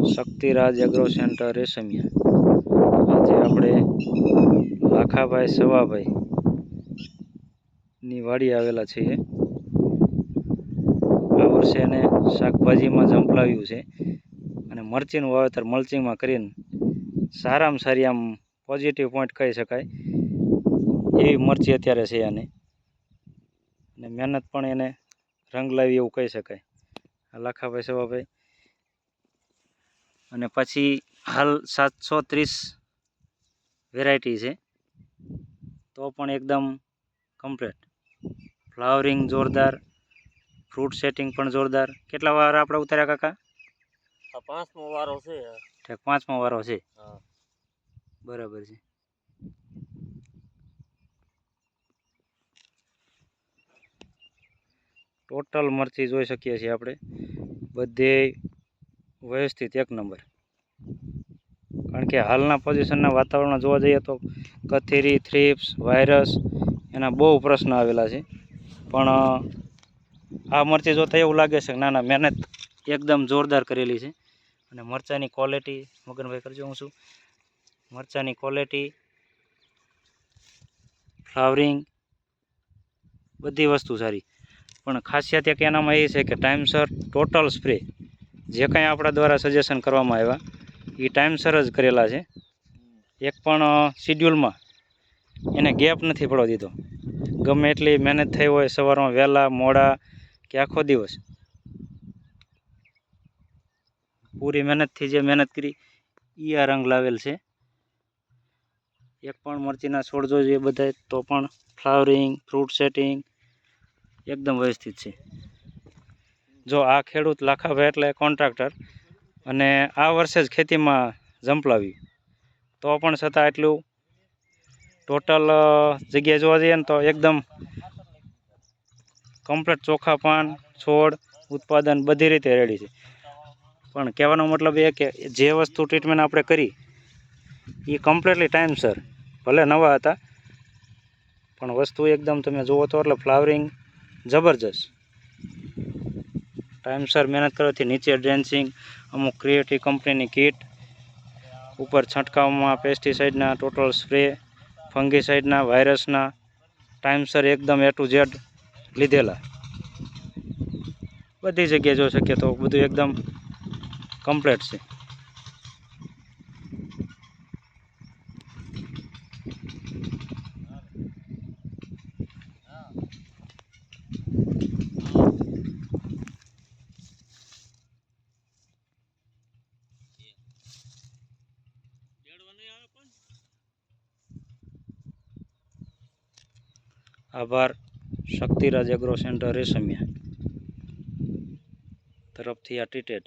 શક્તિરાજ agro centre Reshammiya. આજે આપણે લાખાભાઈ સવાભાઈ ની વાડી આવેલા છીએ। આ વર્ષે એને શાકભાજીમાં ઝંપલાવ્યું છે અને મરચીનું વાવેતર મલ્ચિંગમાં કરીને સારામાં સારી આમ પોઝિટિવ પોઈન્ટ કહી શકાય એવી મરચી અત્યારે છે આને, અને મહેનત પણ એને રંગ લાવી એવું કહી શકાય આ લાખાભાઈ સવાભાઈ। અને પછી હાલ 730 વેરાયટી છે, તો પણ એકદમ કમ્પ્લીટ ફ્લાવરિંગ જોરદાર, ફ્રૂટ સેટિંગ પણ જોરદાર। કેટલા વાર આપણે ઉતાર્યા કાકા? આ પાંચમો વારો છે। ઠીક, પાંચમો વારો છે, બરાબર છે। ટોટલ મરચી જોઈ શકીએ છીએ આપણે, બધે વ્યવસ્થિત એક નંબર। કારણ કે હાલના પોઝિશનના વાતાવરણ જોવા જઈએ તો કથેરી, થ્રિપ્સ, વાયરસ એના બહુ પ્રશ્ન આવેલા છે, પણ આ મરચી જોતાં એવું લાગે છે કે ના મહેનત એકદમ જોરદાર કરેલી છે। અને મરચાંની ક્વોલિટી, મગનભાઈ કરજો હું છું, મરચાંની ક્વોલિટી, ફ્લાવરિંગ, બધી વસ્તુ સારી। પણ ખાસિયત એક એનામાં એ છે કે ટાઈમસર ટોટલ સ્પ્રે જે કંઈ આપણા દ્વારા સજેશન કરવામાં આવ્યા એ ટાઈમસર જ કરેલા છે। એક પણ શિડ્યુલમાં એને ગેપ નથી પડવા દીધો, ગમે એટલી મહેનત થઈ હોય, સવારમાં વહેલા મોડા કે આખો દિવસ પૂરી મહેનતથી જે મહેનત કરી એ આ રંગ લાવેલ છે। એક પણ મરચીના છોડ જોઈએ બધાય તો પણ ફ્લાવરિંગ, ફ્રૂટ સેટિંગ એકદમ વ્યવસ્થિત છે। જો આ ખેડૂત લાખાભાઈ એટલે કોન્ટ્રાક્ટર, અને આ વર્ષે જ ખેતીમાં ઝંપલાવ્યું, તો પણ છતાં એટલું ટોટલ જગ્યાએ જોવા જઈએ ને તો એકદમ કમ્પ્લીટ ચોખ્ખા પાન, છોડ, ઉત્પાદન બધી રીતે રેડી છે। પણ કહેવાનો મતલબ એ કે જે વસ્તુ ટ્રીટમેન્ટ આપણે કરી એ કમ્પ્લીટલી ટાઈમસર, ભલે નવા હતા પણ વસ્તુ એકદમ તમે જુઓ તો એટલે ફ્લાવરિંગ જબરજસ્ત। ટાઈમસર મહેનત કરવાથી નીચે ડ્રેન્ચિંગ, અમુક ક્રિએટિવ કંપનીની કીટ, ઉપર છંટકાવમાં પેસ્ટિસાઇડના ટોટલ સ્પ્રે, ફંગીસાઇડના, વાયરસના ટાઈમસર એકદમ A to Z લીધેલા। બધી જગ્યાએ જોઈ શકીએ તો બધું એકદમ કમ્પ્લીટ છે। આભાર શક્તિરાજ એગ્રો સેન્ટર રેશમિયા તરફથી આ ટ્રીટેડ